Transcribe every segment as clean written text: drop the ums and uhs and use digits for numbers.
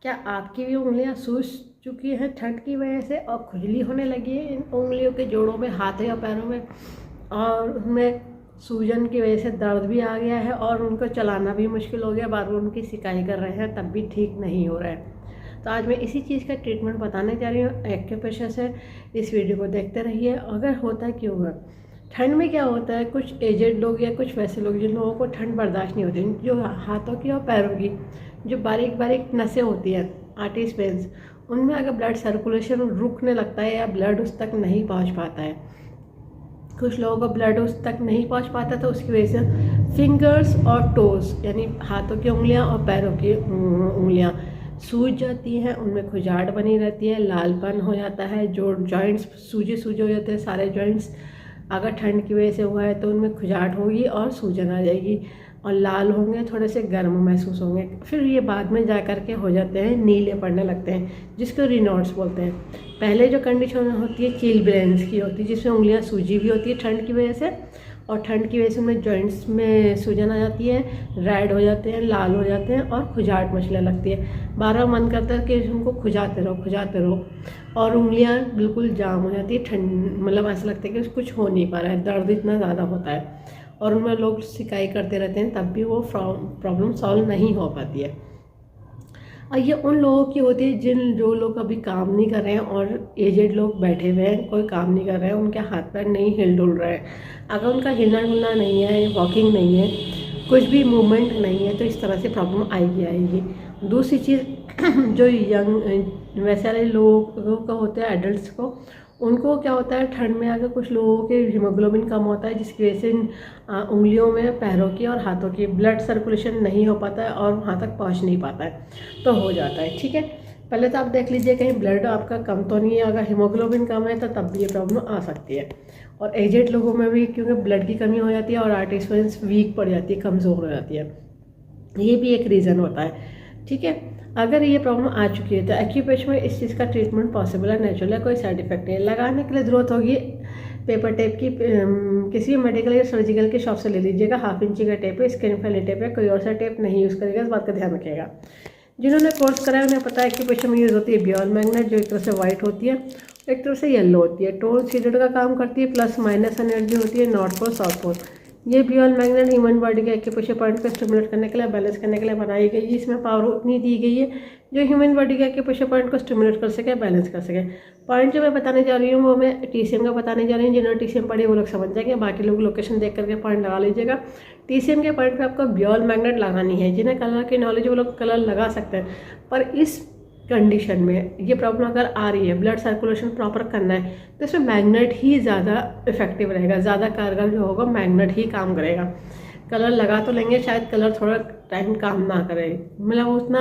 क्या आपकी भी उंगलियां सूज चुकी हैं ठंड की वजह से और खुजली होने लगी है इन उंगलियों के जोड़ों में, हाथों या पैरों में, और उनमें सूजन की वजह से दर्द भी आ गया है और उनको चलाना भी मुश्किल हो गया, बार बार उनकी सिकाई कर रहे हैं तब भी ठीक नहीं हो रहा है। तो आज मैं इसी चीज़ का ट्रीटमेंट बताने जा रही हूँ एक्यूप्रेशर से। इस वीडियो को देखते रहिए। अगर होता क्यों है ठंड में, क्या होता है, कुछ एजेड लोग या कुछ वैसे लोग जिन लोगों को ठंड बर्दाश्त नहीं होती, जो हाथों की और पैरों की जो बारीक बारीक नसें होती हैं, आर्टरी वेन्स, उनमें अगर ब्लड सर्कुलेशन रुकने लगता है या ब्लड उस तक नहीं पहुंच पाता है, कुछ लोगों को ब्लड उस तक नहीं पहुंच पाता, तो उसकी वजह से फिंगर्स और टोस यानी हाथों की उंगलियां और पैरों की उंगलियां सूज जाती हैं, उनमें खुजाट बनी रहती है, लालपन हो जाता है, जो जॉइंट्स सूजे हो जाते हैं सारे जॉइंट्स। अगर ठंड की वजह से हुआ है तो उनमें खुजाट होगी और सूजन आ जाएगी और लाल होंगे, थोड़े से गर्म महसूस होंगे। फिर ये बाद में जा कर के हो जाते हैं, नीले पड़ने लगते हैं, जिसको रिनॉड्स बोलते हैं। पहले जो कंडीशन होती है चिलब्लेंस की होती है, जिसमें उंगलियां सूजी भी होती है ठंड की वजह से, और ठंड की वजह से उनमें जॉइंट्स में सूजन आ जाती है, रेड हो जाते हैं, लाल हो जाते हैं और खुजाट मचने लगती है। बार बार मन करता है कि उनको खुजाते रहो और उंगलियां बिल्कुल जाम हो जाती है। ठंड मतलब ऐसा लगता है कि कुछ हो नहीं पा रहा है, दर्द इतना ज़्यादा होता है और उनमें लोग सिकाई करते रहते हैं, तब भी वो प्रॉब्लम सॉल्व नहीं हो पाती है। और ये उन लोगों की होती है जो लोग अभी काम नहीं कर रहे हैं और एजेड लोग बैठे हुए हैं, कोई काम नहीं कर रहे हैं, उनके हाथ पैर नहीं हिल डुल रहे हैं। अगर उनका हिलना डुलना नहीं है, वॉकिंग नहीं है, कुछ भी मूवमेंट नहीं है, तो इस तरह से प्रॉब्लम आएगी। दूसरी चीज़ जो यंग वैसे वाले लोगों का होता है, एडल्ट्स को, उनको क्या होता है ठंड में अगर कुछ लोगों के हीमोग्लोबिन कम होता है, जिसकी वजह से उंगलियों में, पैरों की और हाथों की ब्लड सर्कुलेशन नहीं हो पाता है और वहाँ तक पहुँच नहीं पाता है, तो हो जाता है। ठीक है, पहले तो आप देख लीजिए कहीं ब्लड आपका कम तो नहीं है। अगर हीमोग्लोबिन कम है तो तब भी ये प्रॉब्लम आ सकती है। और एजेड लोगों में भी क्योंकि ब्लड की कमी हो जाती है और आर्टरी वेन्स वीक पड़ जाती है, कमज़ोर हो जाती है, ये भी एक रीज़न होता है। ठीक है, अगर ये प्रॉब्लम आ चुकी है तो एक्यूप्रेशर में इस चीज़ का ट्रीटमेंट पॉसिबल है, नेचुरल है, कोई साइड इफेक्ट नहीं है। लगाने के लिए ज़रूरत होगी पेपर टेप की, किसी भी मेडिकल या सर्जिकल की शॉप से ले लीजिएगा। 1/2 इंची का टेप है, स्किन फ्रेंडली टेप है, कोई और सा टेप नहीं यूज़ करेगा, इस बात का ध्यान रखिएगा। जिन्होंने कोर्स करा है उन्हें पता है एक्यूप्रेशर में यूज़ होती है बॉल मैग्नेट, जो एक तरह से वाइट होती है, एक तरफ से येलो होती है। टोन सीडेड का काम करती है, प्लस माइनस एनर्जी होती है, नॉर्थ पोल साउथ पोल। ये बॉल मैग्नेट ह्यूमन बॉडी के एक्यूप्रेशर पॉइंट को स्टिमुलेट करने के लिए, बैलेंस करने के लिए बनाई गई है। इसमें पावर उतनी दी गई है जो ह्यूमन बॉडी के एक्यूप्रेशर पॉइंट को स्टिमुलेट कर सके, बैलेंस कर सके। पॉइंट जो मैं बताने जा रही हूँ वो मैं TCM का बताने जा रही हूँ। जिन्होंने TCM पढ़ी वो लोग समझ जाएंगे, बाकी लोग लोकेशन देख करके पॉइंट लगा लीजिएगा। TCM के पॉइंट पे आपको बॉल मैग्नेट लगानी है। जिन्हें कलर की नॉलेज वो लोग कलर लगा सकते हैं, पर इस कंडीशन में ये प्रॉब्लम अगर आ रही है, ब्लड सर्कुलेशन प्रॉपर करना है, तो इसमें मैग्नेट ही ज़्यादा इफेक्टिव रहेगा, ज़्यादा कारगर जो होगा मैग्नेट ही काम करेगा। कलर लगा तो लेंगे, शायद कलर थोड़ा टाइम काम ना करे, मतलब उतना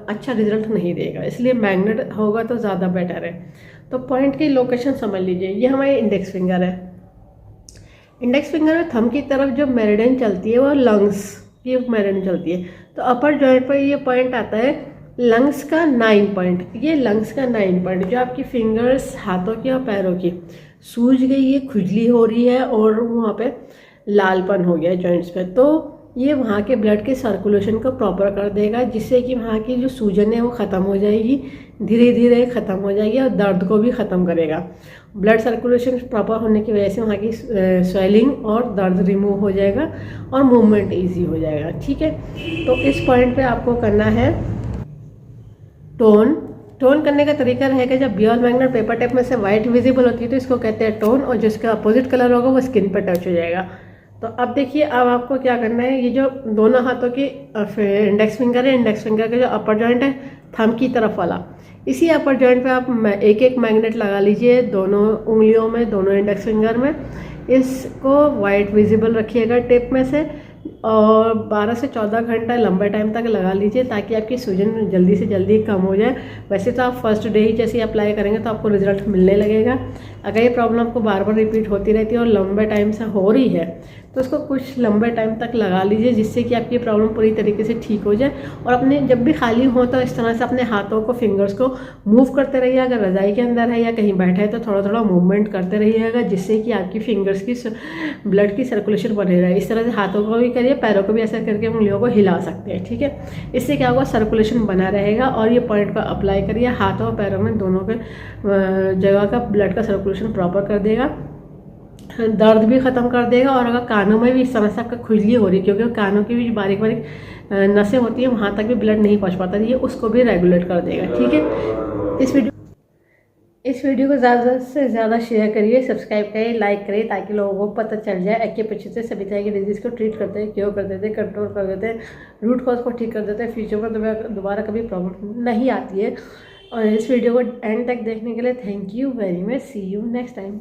अच्छा रिजल्ट नहीं देगा, इसलिए मैग्नेट होगा तो ज़्यादा बेटर है। तो पॉइंट की लोकेशन समझ लीजिए, ये हमारी इंडेक्स फिंगर है। इंडेक्स फिंगर में थंब की तरफ जो मेरिडियन चलती है वो लंग्स की मेरिडियन चलती है, तो अपर जॉइंट पर ये पॉइंट आता है लंग्स का 9 पॉइंट। ये लंग्स का 9 पॉइंट जो आपकी फिंगर्स हाथों की और पैरों की सूज गई है, खुजली हो रही है और वहाँ पे लालपन हो गया है जॉइंट्स पे, तो ये वहाँ के ब्लड के सर्कुलेशन को प्रॉपर कर देगा, जिससे कि वहाँ की जो सूजन है वो ख़त्म हो जाएगी, धीरे धीरे ख़त्म हो जाएगी और दर्द को भी ख़त्म करेगा। ब्लड सर्कुलेशन प्रॉपर होने की वजह से वहाँ की स्वेलिंग और दर्द रिमूव हो जाएगा और मूवमेंट ईजी हो जाएगा। ठीक है, तो इस पॉइंट पर आपको करना है टोन करने का तरीका रहेगा, जब बॉल मैग्नेट पेपर टेप में से वाइट विजिबल होती है तो इसको कहते हैं टोन, और जिसका अपोजिट कलर होगा वो स्किन पर टच हो जाएगा। तो अब देखिए, अब आपको क्या करना है, ये जो दोनों हाथों की इंडेक्स फिंगर है, इंडेक्स फिंगर का जो अपर जॉइंट है थंब की तरफ वाला, इसी अपर जॉइंट पे आप एक एक मैग्नेट लगा लीजिए दोनों उंगलियों में, दोनों इंडेक्स फिंगर में। इसको वाइट विजिबल रखिएगा टेप में से और 12 से 14 घंटा लंबे टाइम तक लगा लीजिए, ताकि आपकी सूजन जल्दी से जल्दी कम हो जाए। वैसे तो आप फर्स्ट डे ही जैसे अप्लाई करेंगे तो आपको रिजल्ट मिलने लगेगा। अगर ये प्रॉब्लम आपको बार बार रिपीट होती रहती है और लंबे टाइम से हो रही है तो उसको कुछ लंबे टाइम तक लगा लीजिए, जिससे कि आपकी प्रॉब्लम पूरी तरीके से ठीक हो जाए। और अपने जब भी खाली हो तो इस तरह से अपने हाथों को, फिंगर्स को मूव करते रहिए। अगर रज़ाई के अंदर है या कहीं बैठे है तो थोड़ा थोड़ा मूवमेंट करते रहिएगा, जिससे कि आपकी फिंगर्स की ब्लड की सर्कुलेशन बने रहे। इस तरह से हाथों को भी करिए, पैरों को भी ऐसा करके उंगलियों को हिला सकते हैं, ठीक है। इससे क्या होगा, सर्कुलेशन बना रहेगा और ये पॉइंट को अप्लाई करिए हाथों और पैरों में, दोनों के जगह का ब्लड का सर्कुलेशन प्रॉपर कर देगा, दर्द भी ख़त्म कर देगा। और अगर कानों में भी इस तरह से आपका खुजली हो रही है, क्योंकि कानों की भी बारीक बारीक नसें होती हैं, वहाँ तक भी ब्लड नहीं पहुँच पाता, ये उसको भी रेगुलेट कर देगा, ठीक है। इस वीडियो को ज़्यादा से ज़्यादा शेयर करिए, सब्सक्राइब करिए, लाइक करिए, ताकि लोगों को पता चल जाए एक्यूप्रेशर से सभी तरह की डिजीज़ को ट्रीट करते हैं, क्योर कर देते हैं, कंट्रोल कर देते हैं, रूट कॉज को ठीक कर देते हैं, फ्यूचर में दोबारा कभी प्रॉब्लम नहीं आती है। और इस वीडियो को एंड तक देखने के लिए thank you very much. See you next time.